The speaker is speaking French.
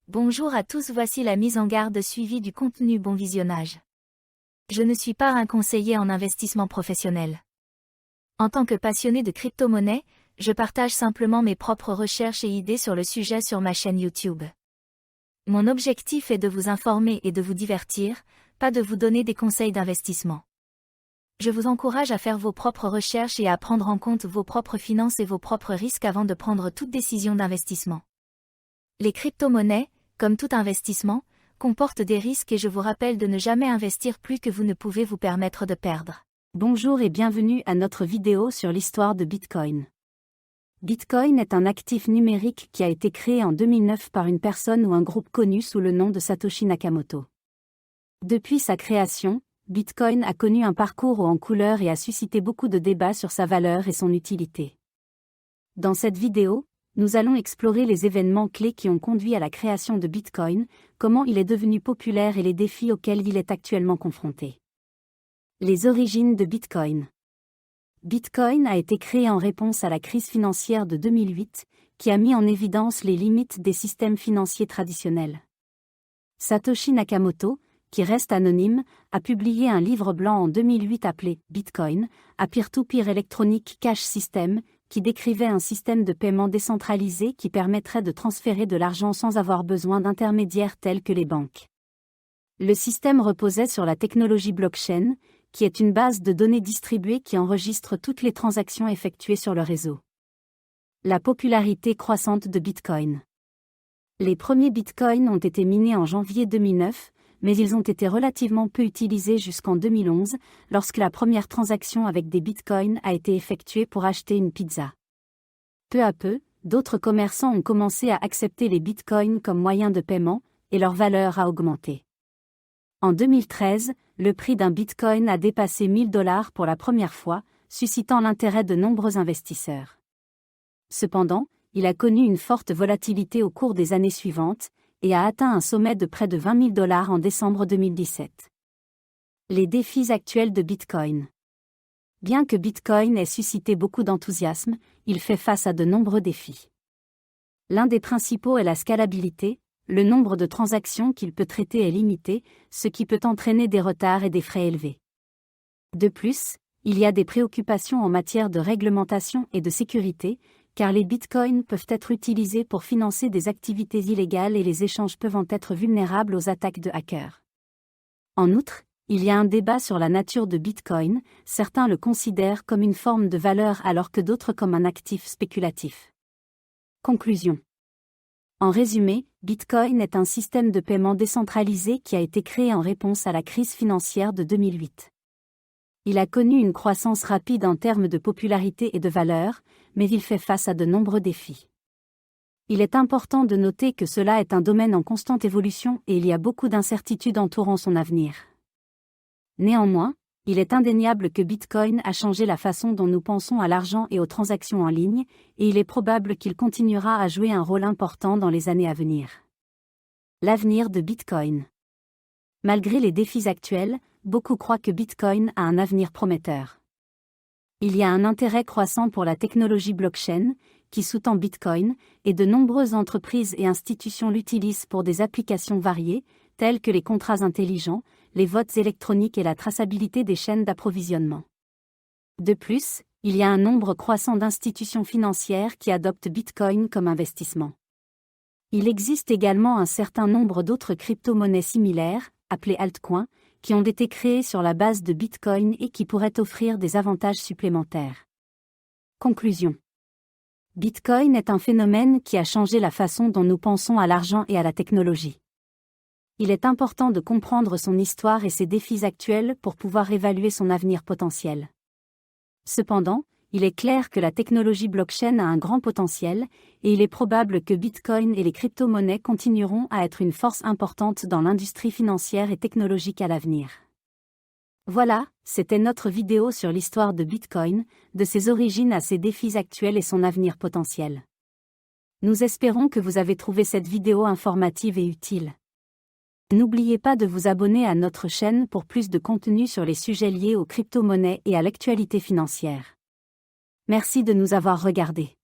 Bonjour à tous, voici la mise en garde suivie du contenu. Bon visionnage. Je ne suis pas un conseiller en investissement professionnel. En tant que passionné de crypto-monnaie, je partage simplement mes propres recherches et idées sur le sujet sur ma chaîne YouTube. Mon objectif est de vous informer et de vous divertir, pas de vous donner des conseils d'investissement. Je vous encourage à faire vos propres recherches et à prendre en compte vos propres finances et vos propres risques avant de prendre toute décision d'investissement. Les crypto-monnaies, comme tout investissement, comportent des risques et je vous rappelle de ne jamais investir plus que vous ne pouvez vous permettre de perdre. Bonjour et bienvenue à notre vidéo sur l'histoire de Bitcoin. Bitcoin est un actif numérique qui a été créé en 2009 par une personne ou un groupe connu sous le nom de Satoshi Nakamoto. Depuis sa création, Bitcoin a connu un parcours haut en couleur et a suscité beaucoup de débats sur sa valeur et son utilité. Dans cette vidéo, nous allons explorer les événements clés qui ont conduit à la création de Bitcoin, comment il est devenu populaire et les défis auxquels il est actuellement confronté. Les origines de Bitcoin. Bitcoin a été créé en réponse à la crise financière de 2008, qui a mis en évidence les limites des systèmes financiers traditionnels. Satoshi Nakamoto, qui reste anonyme, a publié un livre blanc en 2008 appelé « Bitcoin, a peer-to-peer electronic cash system », qui décrivait un système de paiement décentralisé qui permettrait de transférer de l'argent sans avoir besoin d'intermédiaires tels que les banques. Le système reposait sur la technologie blockchain, qui est une base de données distribuée qui enregistre toutes les transactions effectuées sur le réseau. La popularité croissante de Bitcoin. Les premiers Bitcoins ont été minés en janvier 2009, mais ils ont été relativement peu utilisés jusqu'en 2011, lorsque la première transaction avec des bitcoins a été effectuée pour acheter une pizza. Peu à peu, d'autres commerçants ont commencé à accepter les bitcoins comme moyen de paiement, et leur valeur a augmenté. En 2013, le prix d'un bitcoin a dépassé $1000 pour la première fois, suscitant l'intérêt de nombreux investisseurs. Cependant, il a connu une forte volatilité au cours des années suivantes, et a atteint un sommet de près de $20 000 en décembre 2017. Les défis actuels de Bitcoin. Bien que Bitcoin ait suscité beaucoup d'enthousiasme, il fait face à de nombreux défis. L'un des principaux est la scalabilité, le nombre de transactions qu'il peut traiter est limité, ce qui peut entraîner des retards et des frais élevés. De plus, il y a des préoccupations en matière de réglementation et de sécurité, car les bitcoins peuvent être utilisés pour financer des activités illégales et les échanges peuvent être vulnérables aux attaques de hackers. En outre, il y a un débat sur la nature de Bitcoin, certains le considèrent comme une forme de valeur alors que d'autres comme un actif spéculatif. Conclusion. En résumé, Bitcoin est un système de paiement décentralisé qui a été créé en réponse à la crise financière de 2008. Il a connu une croissance rapide en termes de popularité et de valeur, mais il fait face à de nombreux défis. Il est important de noter que cela est un domaine en constante évolution et il y a beaucoup d'incertitudes entourant son avenir. Néanmoins, il est indéniable que Bitcoin a changé la façon dont nous pensons à l'argent et aux transactions en ligne, et il est probable qu'il continuera à jouer un rôle important dans les années à venir. L'avenir de Bitcoin. Malgré les défis actuels, beaucoup croient que Bitcoin a un avenir prometteur. Il y a un intérêt croissant pour la technologie blockchain, qui sous-tend Bitcoin, et de nombreuses entreprises et institutions l'utilisent pour des applications variées, telles que les contrats intelligents, les votes électroniques et la traçabilité des chaînes d'approvisionnement. De plus, il y a un nombre croissant d'institutions financières qui adoptent Bitcoin comme investissement. Il existe également un certain nombre d'autres crypto-monnaies similaires, appelées altcoins, qui ont été créés sur la base de Bitcoin et qui pourraient offrir des avantages supplémentaires. Conclusion. Bitcoin est un phénomène qui a changé la façon dont nous pensons à l'argent et à la technologie. Il est important de comprendre son histoire et ses défis actuels pour pouvoir évaluer son avenir potentiel. Cependant, il est clair que la technologie blockchain a un grand potentiel, et il est probable que Bitcoin et les crypto-monnaies continueront à être une force importante dans l'industrie financière et technologique à l'avenir. Voilà, c'était notre vidéo sur l'histoire de Bitcoin, de ses origines à ses défis actuels et son avenir potentiel. Nous espérons que vous avez trouvé cette vidéo informative et utile. N'oubliez pas de vous abonner à notre chaîne pour plus de contenu sur les sujets liés aux crypto-monnaies et à l'actualité financière. Merci de nous avoir regardés.